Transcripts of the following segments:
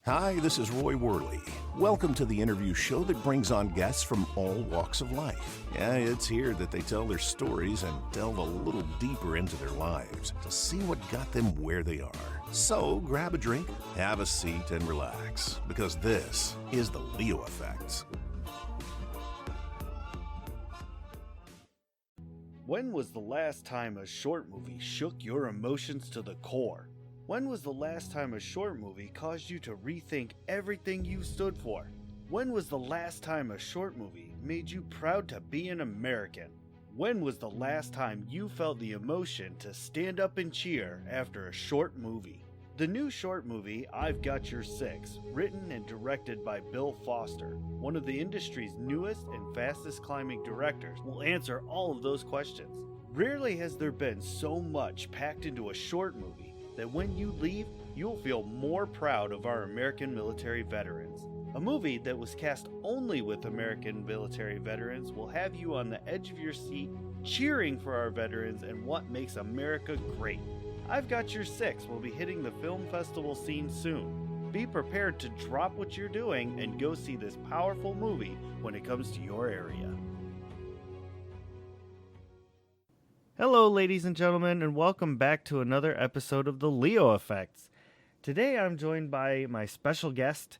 Hi, this is Roy Worley. Welcome to the interview show that brings on guests from all walks of life. Yeah, it's here that they tell their stories and delve a little deeper into their lives to see what got them where they are. So grab a drink, have a seat, and relax, because this is the Leo Effect. When was the last time a short movie shook your emotions to the core? When was the last time a short movie caused you to rethink everything you stood for? When was the last time a short movie made you proud to be an American? When was the last time you felt the emotion to stand up and cheer after a short movie? The new short movie, I've Got Your Six, written and directed by Bill Foster, one of the industry's newest and fastest climbing directors, will answer all of those questions. Rarely has there been so much packed into a short movie that when you leave, you'll feel more proud of our American military veterans. A movie that was cast only with American military veterans will have you on the edge of your seat, cheering for our veterans and what makes America great. I've Got Your Six will be hitting the film festival scene soon. Be prepared to drop what you're doing and go see this powerful movie when it comes to your area. Hello, ladies and gentlemen, and welcome back to another episode of the Leo Effects. Today I'm joined by my special guest.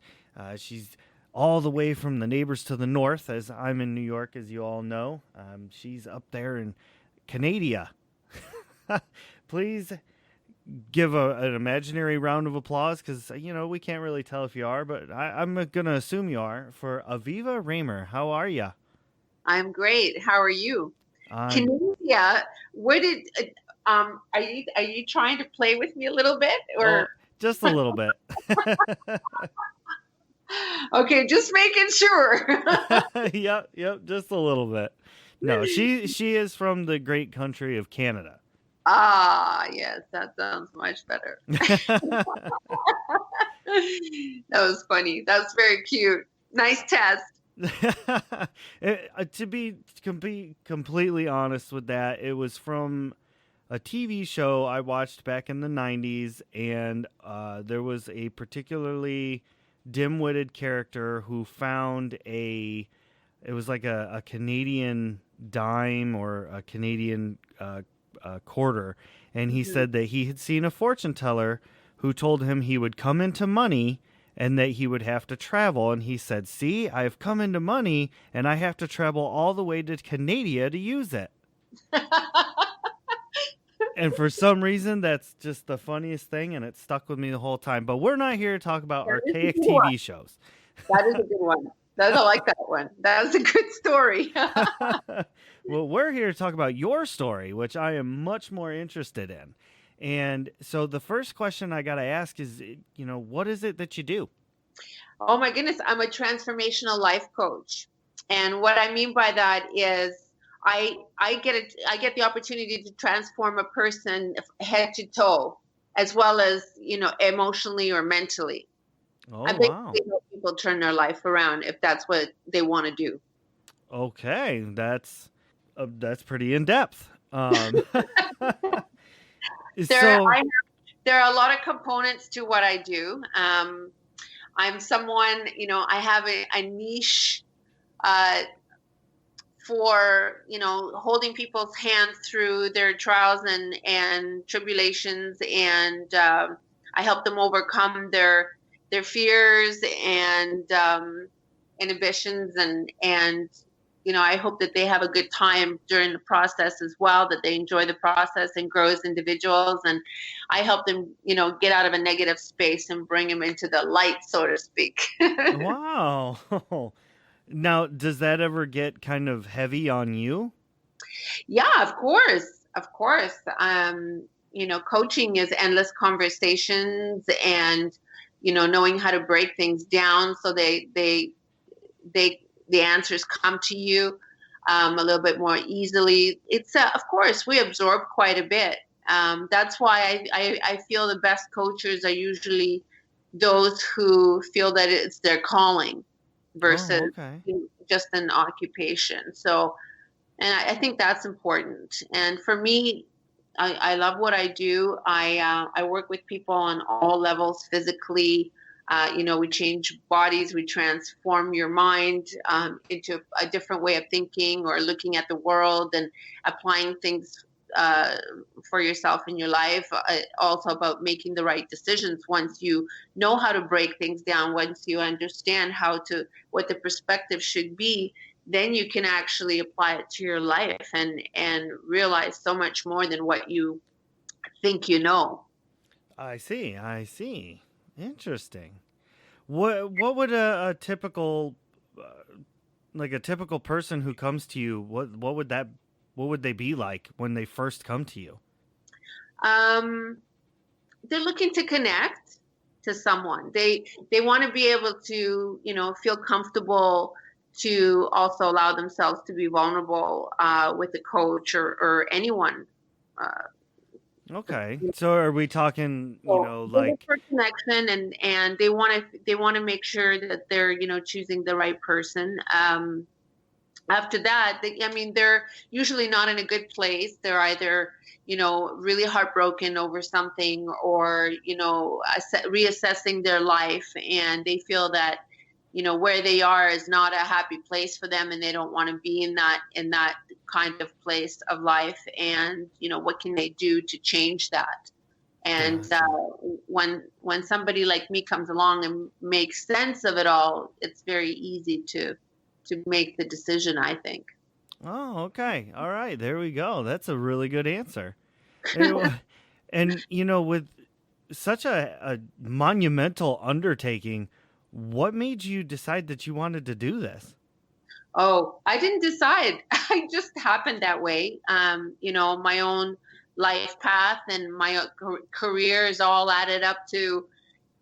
She's all the way from the neighbors to the north, as I'm in New York, as you all know. She's up there in Canada. Please give an imaginary round of applause, because, we can't really tell if you are, but I'm going to assume you are, for Aviva Reimer. How are you? I'm great. How are you? Canada, what did, are you trying to play with me a little bit, or? Just a little bit. Okay, just making sure. Yep, just a little bit. No, she is from the great country of Canada. Ah, yes, that sounds much better. That was funny. That was very cute. Nice test. To be completely honest with that, it was from a TV show I watched back in the 90s, and there was a particularly dim-witted character who found it was like a Canadian dime or a Canadian quarter, and he said that he had seen a fortune teller who told him he would come into money and that he would have to travel. And he said, "See, I've come into money and I have to travel all the way to Canada to use it." And for some reason, that's just the funniest thing, and it stuck with me the whole time. But we're not here to talk about archaic TV shows. That is a good one. I like that one. That was a good story. Well, we're here to talk about your story, which I am much more interested in. And so the first question I got to ask is, what is it that you do? Oh my goodness, I'm a transformational life coach. And what I mean by that is I get the opportunity to transform a person head to toe, as well as, emotionally or mentally. Oh, I basically help people turn their life around if that's what they want to do. Okay, that's pretty in depth. There are a lot of components to what I do. I'm someone, I have a niche for, holding people's hands through their trials and tribulations, and I help them overcome their fears and inhibitions, and I hope that they have a good time during the process as well, that they enjoy the process and grow as individuals. And I help them, get out of a negative space and bring them into the light, so to speak. Wow. Now, does that ever get kind of heavy on you? Yeah, of course. Of course. Coaching is endless conversations and, knowing how to break things down so the answers come to you a little bit more easily. It's of course we absorb quite a bit. That's why I feel the best coaches are usually those who feel that it's their calling versus just an occupation. So, and I think that's important. And for me, I love what I do. I work with people on all levels, physically, We change bodies, we transform your mind into a different way of thinking or looking at the world and applying things for yourself in your life. Also about making the right decisions once you know how to break things down, once you understand what the perspective should be, then you can actually apply it to your life and realize so much more than what you think you know. I see. Interesting. What would a typical like a typical person who comes to you, what would they be like when they first come to you? They're looking to connect to someone. They want to be able to, feel comfortable to also allow themselves to be vulnerable with a coach or anyone. Okay. So are we talking, They look for connection, and they want to make sure that they're choosing the right person. After that, they're usually not in a good place. They're either really heartbroken over something, or reassessing their life, and they feel that where they are is not a happy place for them, and they don't want to be in that kind of place of life. And what can they do to change that? And when somebody like me comes along and makes sense of it all, it's very easy to make the decision, I think. Oh, okay. All right. There we go. That's a really good answer. And with such a monumental undertaking, what made you decide that you wanted to do this? Oh, I didn't decide. I just happened that way. My own life path and my career is all added up to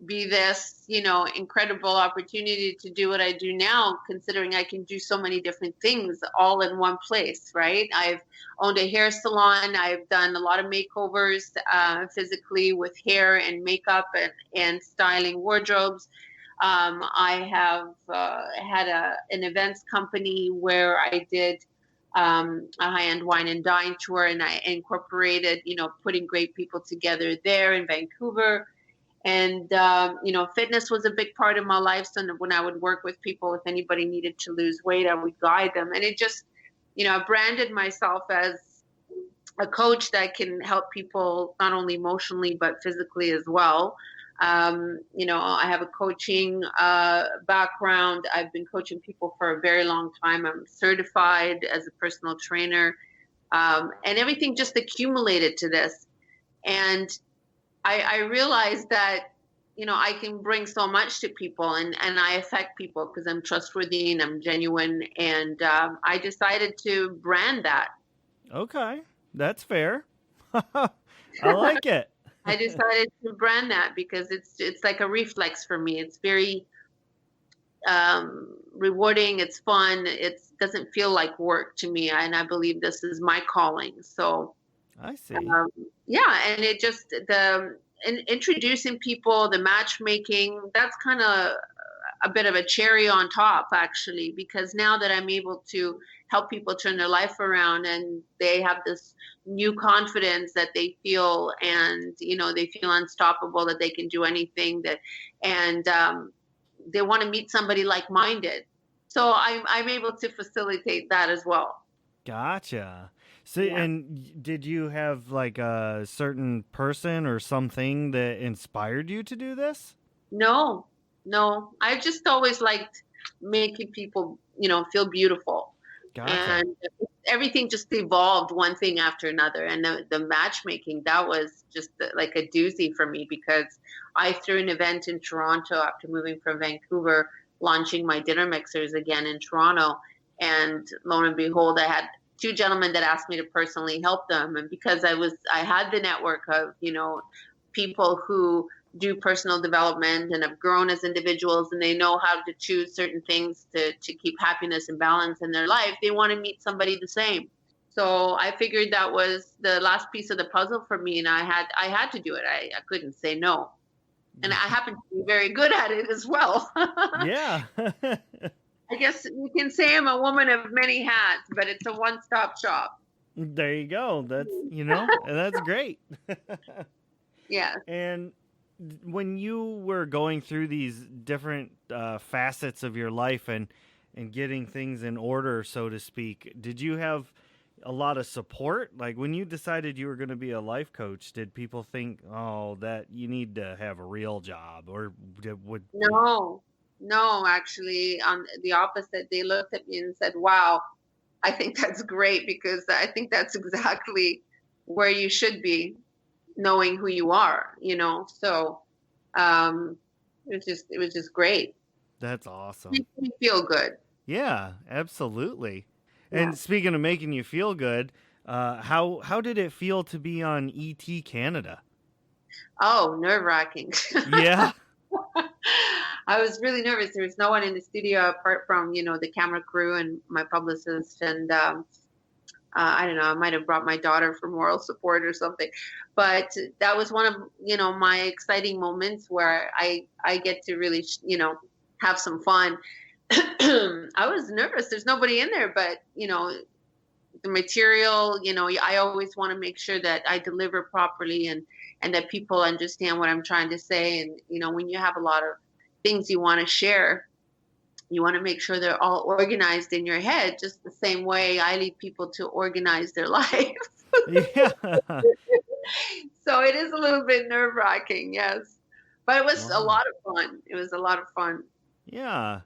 be this, incredible opportunity to do what I do now, considering I can do so many different things all in one place, right? I've owned a hair salon. I've done a lot of makeovers physically with hair and makeup and styling wardrobes. I have had an events company where I did a high-end wine and dine tour, and I incorporated, putting great people together there in Vancouver. And, fitness was a big part of my life. So when I would work with people, if anybody needed to lose weight, I would guide them. And it just, I branded myself as a coach that can help people not only emotionally, but physically as well. I have a coaching background. I've been coaching people for a very long time. I'm certified as a personal trainer, and everything just accumulated to this. And I realized that, I can bring so much to people, and I affect people because I'm trustworthy and I'm genuine. And I decided to brand that. Okay, that's fair. I like it. I decided to brand that because it's like a reflex for me. It's very rewarding. It's fun. It doesn't feel like work to me, and I believe this is my calling. So I see. And it just introducing people, the matchmaking, that's kind of a bit of a cherry on top, actually, because now that I'm able to help people turn their life around, and they have this new confidence that they feel, and they feel unstoppable, that they can do anything, and they want to meet somebody like-minded. So I'm able to facilitate that as well. Gotcha. So, and did you have like a certain person or something that inspired you to do this? No. I just always liked making people, feel beautiful. Gotcha. And everything just evolved one thing after another. And the matchmaking, that was just like a doozy for me, because I threw an event in Toronto after moving from Vancouver, launching my dinner mixers again in Toronto. And lo and behold, I had two gentlemen that asked me to personally help them. And because I had the network of, people who do personal development and have grown as individuals, and they know how to choose certain things to keep happiness and balance in their life, they want to meet somebody the same. So I figured that was the last piece of the puzzle for me, and I had to do it. I couldn't say no. And I happen to be very good at it as well. Yeah. I guess you can say I'm a woman of many hats, but it's a one-stop shop. There you go. That's, that's great. Yeah. And when you were going through these different facets of your life and getting things in order, so to speak, did you have a lot of support? Like when you decided you were going to be a life coach, did people think, "Oh, that you need to have a real job," or would? No, no, actually, on the opposite, they looked at me and said, "Wow, I think that's great because I think that's exactly where you should be, knowing who you are, you know." So, um, it was just great. That's awesome. Makes me feel good. Yeah, absolutely. Yeah. And speaking of making you feel good, how did it feel to be on ET Canada? Oh, nerve-wracking. Yeah. I was really nervous. There was no one in the studio apart from, the camera crew and my publicist. And I don't know, I might have brought my daughter for moral support or something. But that was one of, my exciting moments where I get to really, have some fun. I was nervous. There's nobody in there, but, the material, I always want to make sure that I deliver properly and that people understand what I'm trying to say. And, when you have a lot of things you want to share, you want to make sure they're all organized in your head, just the same way I lead people to organize their life. Yeah. So it is a little bit nerve wracking, yes. But it was a Wow. lot of fun. It was a lot of fun. Yeah.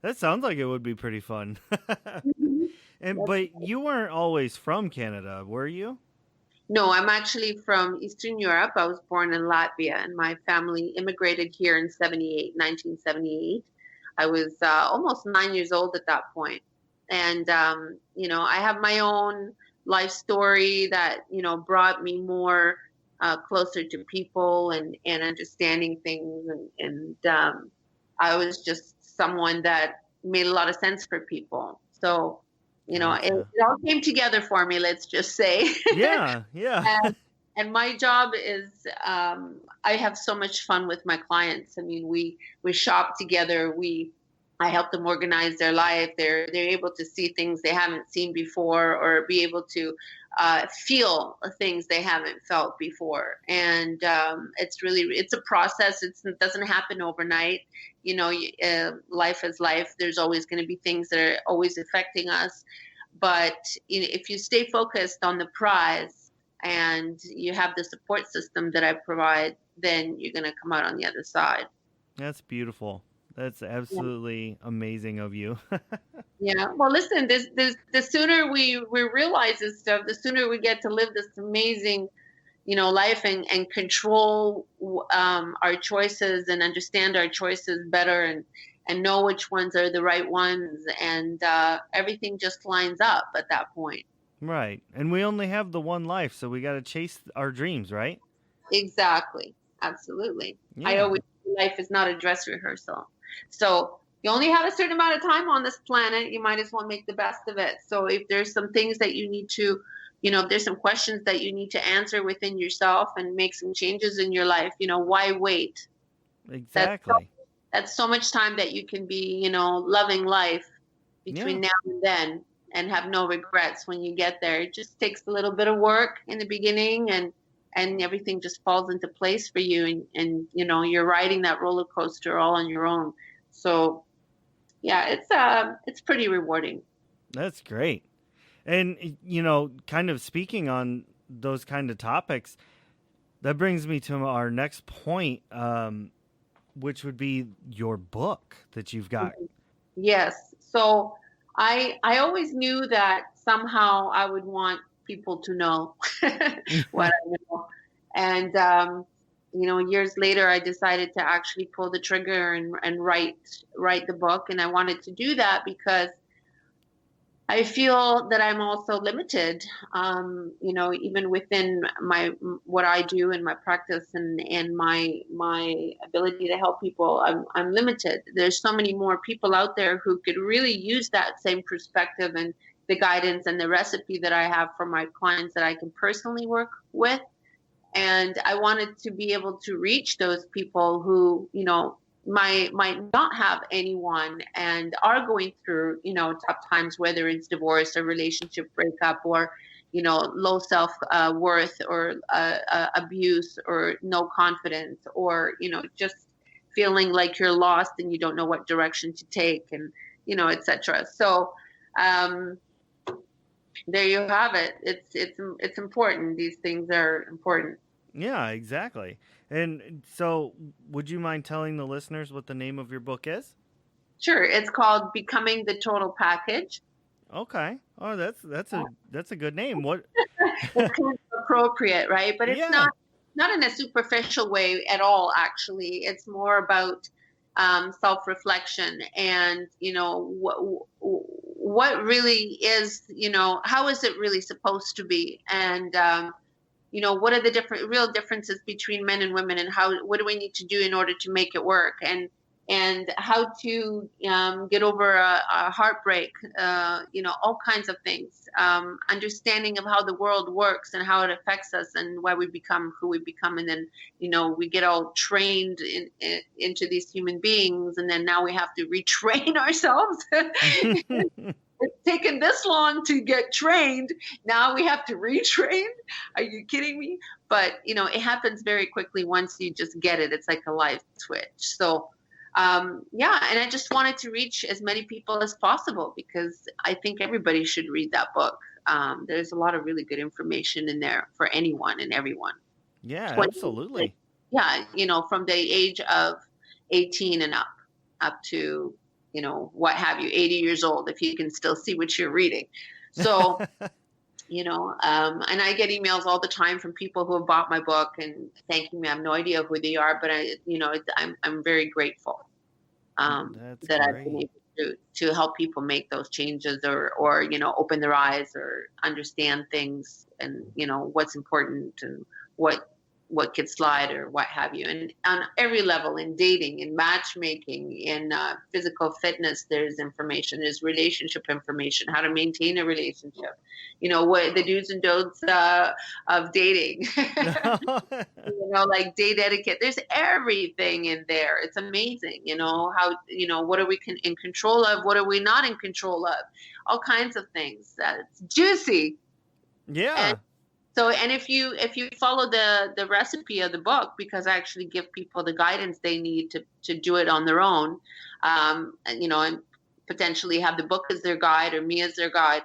That sounds like it would be pretty fun. Mhm. And That's, but you weren't always from Canada, were you? no, I'm actually from Eastern Europe. I was born in Latvia, and my family immigrated here in 1978. I was almost 9 years old at that point. And, I have my own life story that, brought me more closer to people and understanding things. And I was just someone that made a lot of sense for people. So, it Gotcha. all came together for me, let's just say. Yeah, yeah. And, and my job is, I have so much fun with my clients. I mean, we shop together. I help them organize their life. They're able to see things they haven't seen before, or be able to feel things they haven't felt before. And it's a process. It doesn't happen overnight. Life is life. There's always going to be things that are always affecting us. But if you stay focused on the prize and you have the support system that I provide, then you're going to come out on the other side. That's beautiful. That's absolutely amazing of you. Yeah. Well, listen, the sooner we realize this stuff, the sooner we get to live this amazing, life and control our choices and understand our choices better and know which ones are the right ones. And everything just lines up at that point. Right. And we only have the one life, so we got to chase our dreams, right? Exactly. Absolutely. I Yeah. always say life is not a dress rehearsal. So you only have a certain amount of time on this planet. You might as well make the best of it. So if there's some things that you need to, if there's some questions that you need to answer within yourself and make some changes in your life, why wait? That's so, Exactly. that's so much time that you can be, loving life Yeah. between now and then and have no regrets when you get there. It just takes a little bit of work in the beginning and everything just falls into place for you and you're riding that roller coaster all on your own. So yeah, it's pretty rewarding. That's great. And kind of speaking on those kind of topics, that brings me to our next point, which would be your book that you've got. Yes. So I always knew that somehow I would want people to know what I know. And years later, I decided to actually pull the trigger and write the book. And I wanted to do that because I feel that I'm also limited, even within what I do in my practice and my ability to help people. I'm limited. There's so many more people out there who could really use that same perspective and the guidance and the recipe that I have for my clients that I can personally work with. And I wanted to be able to reach those people who, might not have anyone and are going through, tough times, whether it's divorce or relationship breakup or, low self worth, or abuse, or no confidence, or just feeling like you're lost and you don't know what direction to take, and etc. So there you have it. It's important. These things are important. Yeah, exactly. And so, would you mind telling the listeners what the name of your book is? Sure. It's called Becoming the Total Package. Okay. Oh, that's a good name. What? It's kind of appropriate, right? But it's Yeah. not in a superficial way at all. Actually, it's more about self-reflection, and what really is, how is it really supposed to be, and what are the real differences between men and women, and what do we need to do in order to make it work, and how to get over a heartbreak, all kinds of things, understanding of how the world works and how it affects us, and why we become who we become, and then we get all trained into these human beings, and then now we have to retrain ourselves. It's taken this long to get trained. Now we have to retrain. Are you kidding me? But it happens very quickly once you just get it. It's like a light switch. So yeah, and I just wanted to reach as many people as possible, because I think everybody should read that book. There's a lot of really good information in there for anyone and everyone. Yeah, 20 absolutely. Yeah, from the age of 18 and up to what have you, 80 years old, if you can still see what you're reading. So and I get emails all the time from people who have bought my book and thanking me. I have no idea who they are, but I'm very grateful That's that I've great. been able to help people make those changes, or open their eyes, or understand things, and what's important, and what could slide, or what have you. And on every level, in dating, in matchmaking, in physical fitness, there's information. There's relationship information, how to maintain a relationship, what the do's and don'ts of dating, like date etiquette. There's everything in there. It's amazing. How, what are we in control of? What are we not in control of? All kinds of things. That's juicy. Yeah. And if you follow the recipe of the book, because I actually give people the guidance they need to do it on their own, and potentially have the book as their guide, or me as their guide,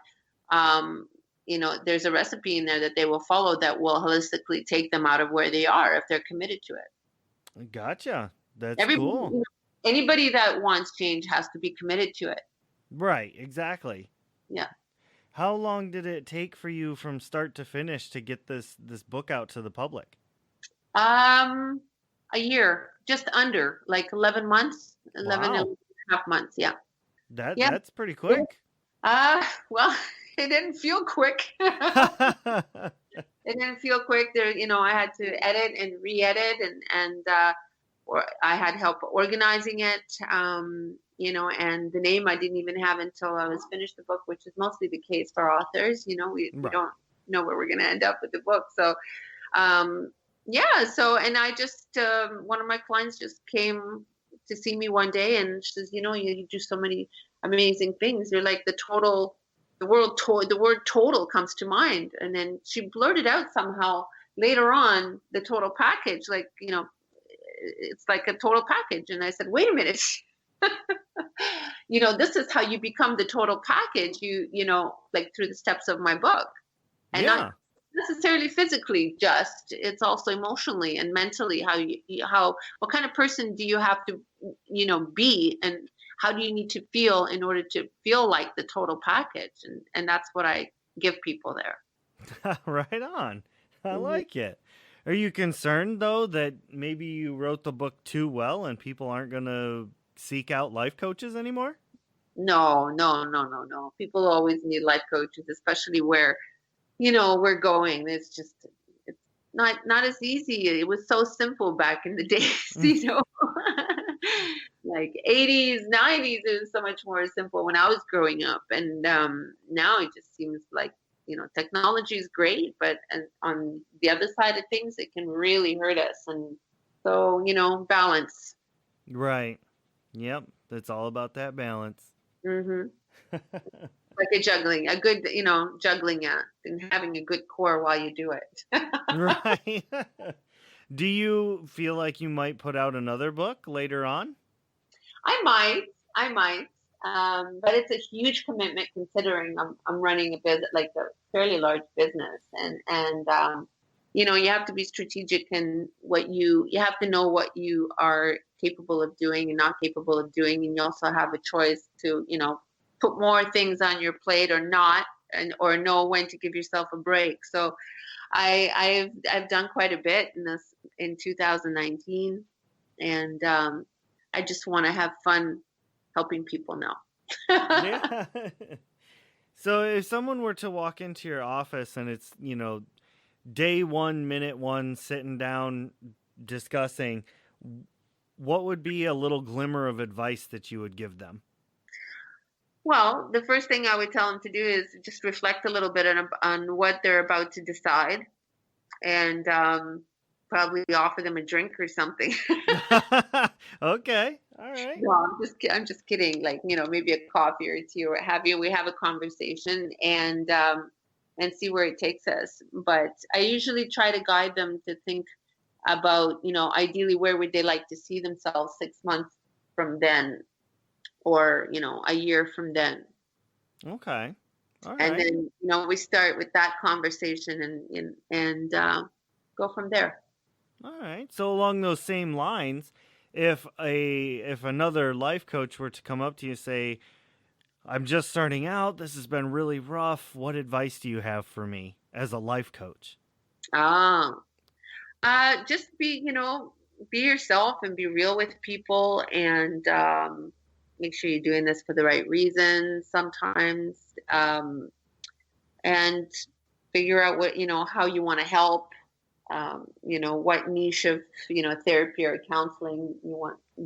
there's a recipe in there that they will follow that will holistically take them out of where they are if they're committed to it. Gotcha. That's cool. Anybody that wants change has to be committed to it. Right, exactly. Yeah. How long did it take for you from start to finish to get this book out to the public? A year, just under, like 11 months, 11 Wow. and a half months. Yeah. That's pretty quick. Well, it didn't feel quick. It didn't feel quick. There, I had to edit and re-edit, and or I had help organizing it. And the name I didn't even have until I was finished the book, which is mostly the case for authors. We don't know where we're going to end up with the book. So, yeah. So, and I just, one of my clients just came to see me one day, and she says, you do so many amazing things. You're like the word total comes to mind. And then she blurted out somehow later on, the total package, like, it's like a total package. And I said, wait a minute. This is how you become the total package, like through the steps of my book. And not necessarily physically, just, it's also emotionally and mentally, what kind of person do you have to, be, and how do you need to feel in order to feel like the total package? And that's what I give people there. Right on. I like it. Are you concerned, though, that maybe you wrote the book too well and people aren't going to seek out life coaches anymore? No. People always need life coaches, especially where, we're going. It's not as easy. It was so simple back in the days, like 80s, 90s, it was so much more simple when I was growing up. And now it just seems like, technology is great, but on the other side of things, it can really hurt us. And so, balance. Right. Yep. It's all about that balance. Mm-hmm. like a good, juggling act and having a good core while you do it. Right. Do you feel like you might put out another book later on? I might, but it's a huge commitment considering I'm running a business, like a fairly large business, and you have to be strategic in what you have to know what you are capable of doing and not capable of doing, and you also have a choice to, put more things on your plate or not, and or know when to give yourself a break. So I've done quite a bit in 2019, and I just want to have fun helping people now. Yeah. So if someone were to walk into your office and it's, day 1, minute 1, sitting down, discussing, what would be a little glimmer of advice that you would give them? Well, the first thing I would tell them to do is just reflect a little bit on what they're about to decide, and probably offer them a drink or something. Okay. All right. No, I'm just kidding. Like, maybe a coffee or tea or what have you. We have a conversation and see where it takes us. But I usually try to guide them to think about, ideally where would they like to see themselves 6 months from then, or, a year from then. Okay. All And right. then, we start with that conversation and go from there. All right. So along those same lines, if another life coach were to come up to you and say, "I'm just starting out. This has been really rough. What advice do you have for me as a life coach?" Ah, just be yourself and be real with people, and make sure you're doing this for the right reasons sometimes, and figure out what, how you want to help, what niche of, therapy or counseling you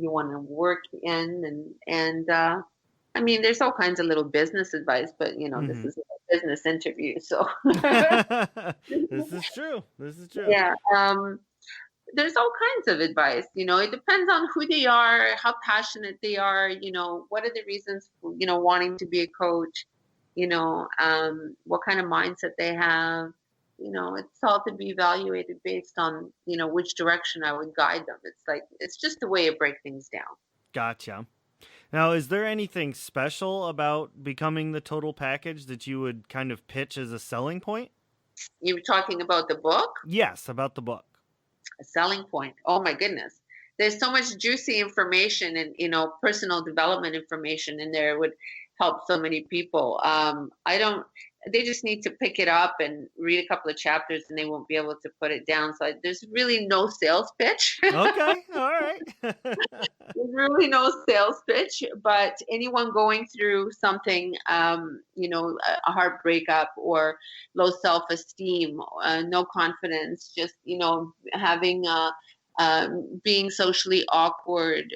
want to work in, and I mean, there's all kinds of little business advice, but this is a business interview, so This is true. This is true. yeah. There's all kinds of advice. It depends on who they are, how passionate they are. What are the reasons for, wanting to be a coach. What kind of mindset they have. It's all to be evaluated based on, which direction I would guide them. It's just a way to break things down. Gotcha. Now, is there anything special about becoming the total package that you would kind of pitch as a selling point? You were talking about the book? Yes, about the book. A selling point. Oh my goodness. There's so much juicy information and, personal development information in there. It would help so many people. They just need to pick it up and read a couple of chapters and they won't be able to put it down. So there's really no sales pitch. Okay. All right. There's really no sales pitch, but anyone going through something, a heart breakup or low self-esteem, no confidence, just, having being socially awkward,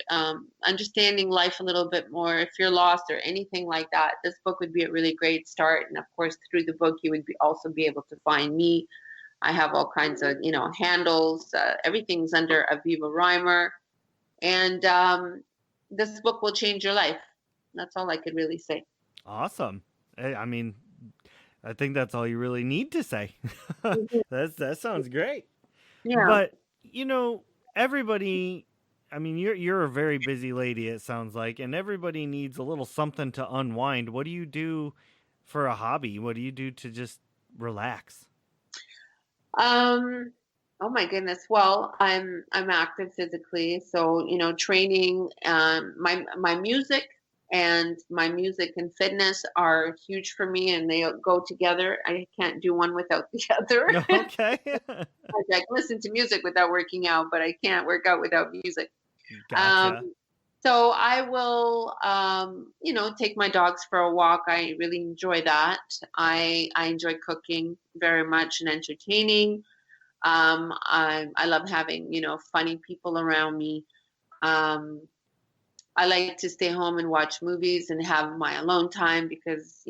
understanding life a little bit more. If you're lost or anything like that, this book would be a really great start. And of course, through the book, you would also be able to find me. I have all kinds of, handles. Everything's under Aviva Reimer. And this book will change your life. That's all I could really say. Awesome. I mean, I think that's all you really need to say. That sounds great. Yeah. But, everybody, I mean, you're a very busy lady, it sounds like, and everybody needs a little something to unwind. What do you do for a hobby? What do you do to just relax? Oh my goodness. Well, I'm active physically, so training. My music and fitness are huge for me, and they go together. I can't do one without the other. Okay. I can listen to music without working out, but I can't work out without music. Gotcha. So I will, take my dogs for a walk. I really enjoy that. I enjoy cooking very much and entertaining. I love having, funny people around me. I like to stay home and watch movies and have my alone time because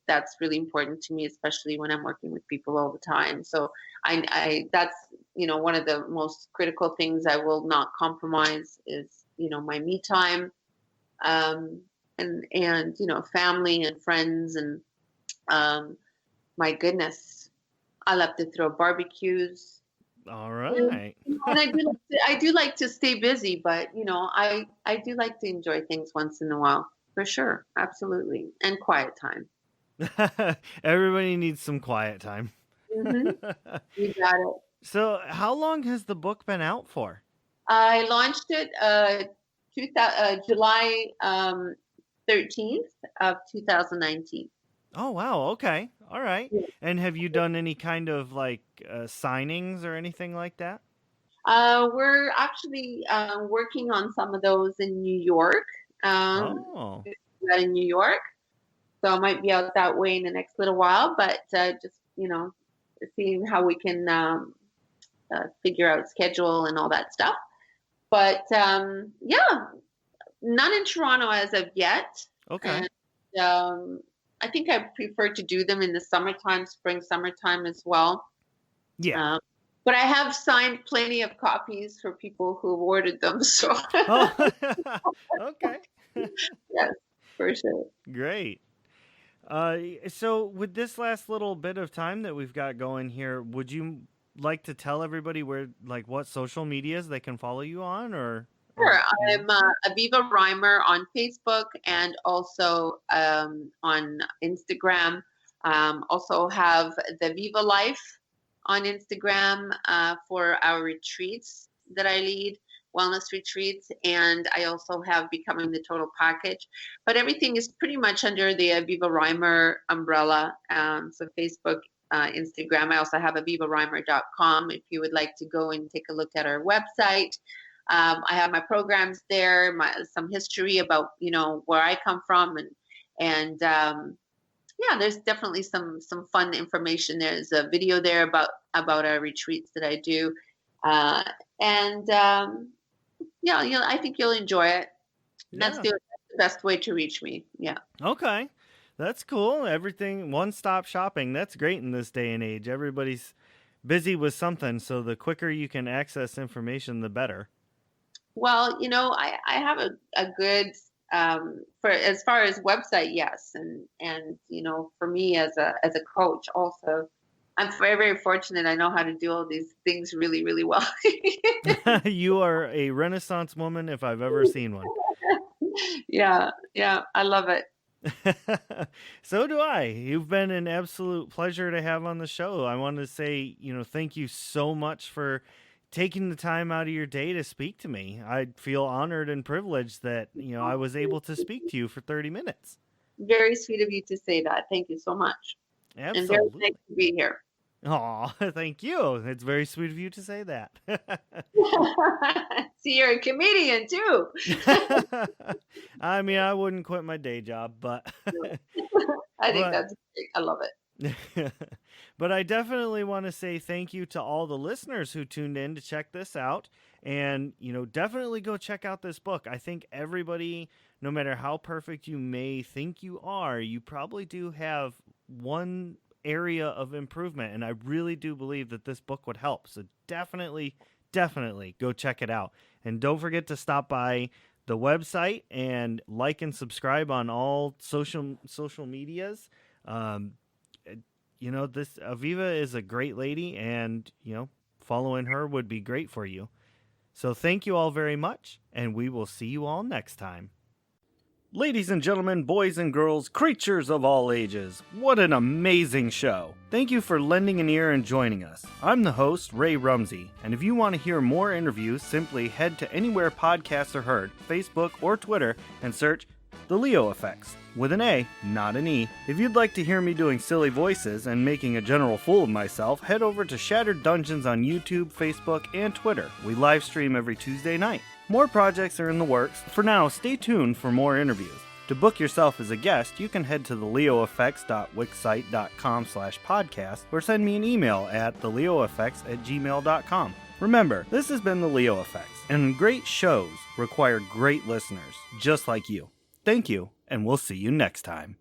that's really important to me, especially when I'm working with people all the time. So that's, one of the most critical things I will not compromise is, my me time, and family and friends and My goodness, I love to throw barbecues. All right. And I do like to stay busy, but I do like to enjoy things once in a while, for sure, absolutely, and quiet time. Everybody needs some quiet time. Hmm. You got it. So, how long has the book been out for? I launched it July 13th of 2019. Oh, wow. Okay. All right. Yeah. And have you done any kind of like signings or anything like that? We're actually working on some of those in New York. Oh, In New York, so I might be out that way in the next little while. But just seeing how we can figure out schedule and all that stuff. But yeah, none in Toronto as of yet. okay. And I think I prefer to do them in the summertime, summertime as well. Yeah. But I have signed plenty of copies for people who've ordered them. So Oh, okay. yes, for sure. Great. So with this last little bit of time that we've got going here, would you like to tell everybody what social medias they can follow you on, or Sure. you I'm Aviva Reimer on Facebook and also on Instagram. Also have the Viva Life on Instagram for our retreats that I lead, wellness retreats, and I also have Becoming the Total Package. But everything is pretty much under the Aviva Reimer umbrella. So Facebook, Instagram. I also have avivareimer.com if you would like to go and take a look at our website. I have my programs there, some history about where I come from, and yeah, there's definitely some fun information. There's a video there about our retreats that I do, and yeah, I think you'll enjoy it. That's yeah. the best way to reach me. Yeah. Okay. That's cool. Everything one-stop shopping. That's great in this day and age. Everybody's busy with something, so the quicker you can access information, the better. Well, I have a good for as far as website, yes, and for me as a coach also, I'm very, very fortunate. I know how to do all these things really, really well. You are a Renaissance woman if I've ever seen one. Yeah, I love it. So do I. You've been an absolute pleasure to have on the show. I want to say, thank you so much for taking the time out of your day to speak to me. I feel honored and privileged that, I was able to speak to you for 30 minutes. Very sweet of you to say that. Thank you so much. Absolutely. And very nice to be here. Aw, thank you. It's very sweet of you to say that. See, you're a comedian too. I mean, I wouldn't quit my day job, but I think that's great. I love it. But I definitely want to say thank you to all the listeners who tuned in to check this out. And, definitely go check out this book. I think everybody, no matter how perfect you may think you are, you probably do have one area of improvement. And I really do believe that this book would help. So definitely go check it out. And don't forget to stop by the website and like and subscribe on all social medias. This Aviva is a great lady, and, following her would be great for you. So thank you all very much, and we will see you all next time. Ladies and gentlemen, boys and girls, creatures of all ages, what an amazing show. Thank you for lending an ear and joining us. I'm the host, Ray Rumsey, and if you want to hear more interviews, simply head to anywhere podcasts are heard, Facebook or Twitter, and search The Leo Effects, with an A, not an E. If you'd like to hear me doing silly voices and making a general fool of myself, head over to Shattered Dungeons on YouTube, Facebook, and Twitter. We live stream every Tuesday night. More projects are in the works. For now, stay tuned for more interviews. To book yourself as a guest, you can head to theleoeffects.wixsite.com/podcast or send me an email at theleoeffects@gmail.com. Remember, this has been The Leo Effects, and great shows require great listeners, just like you. Thank you, and we'll see you next time.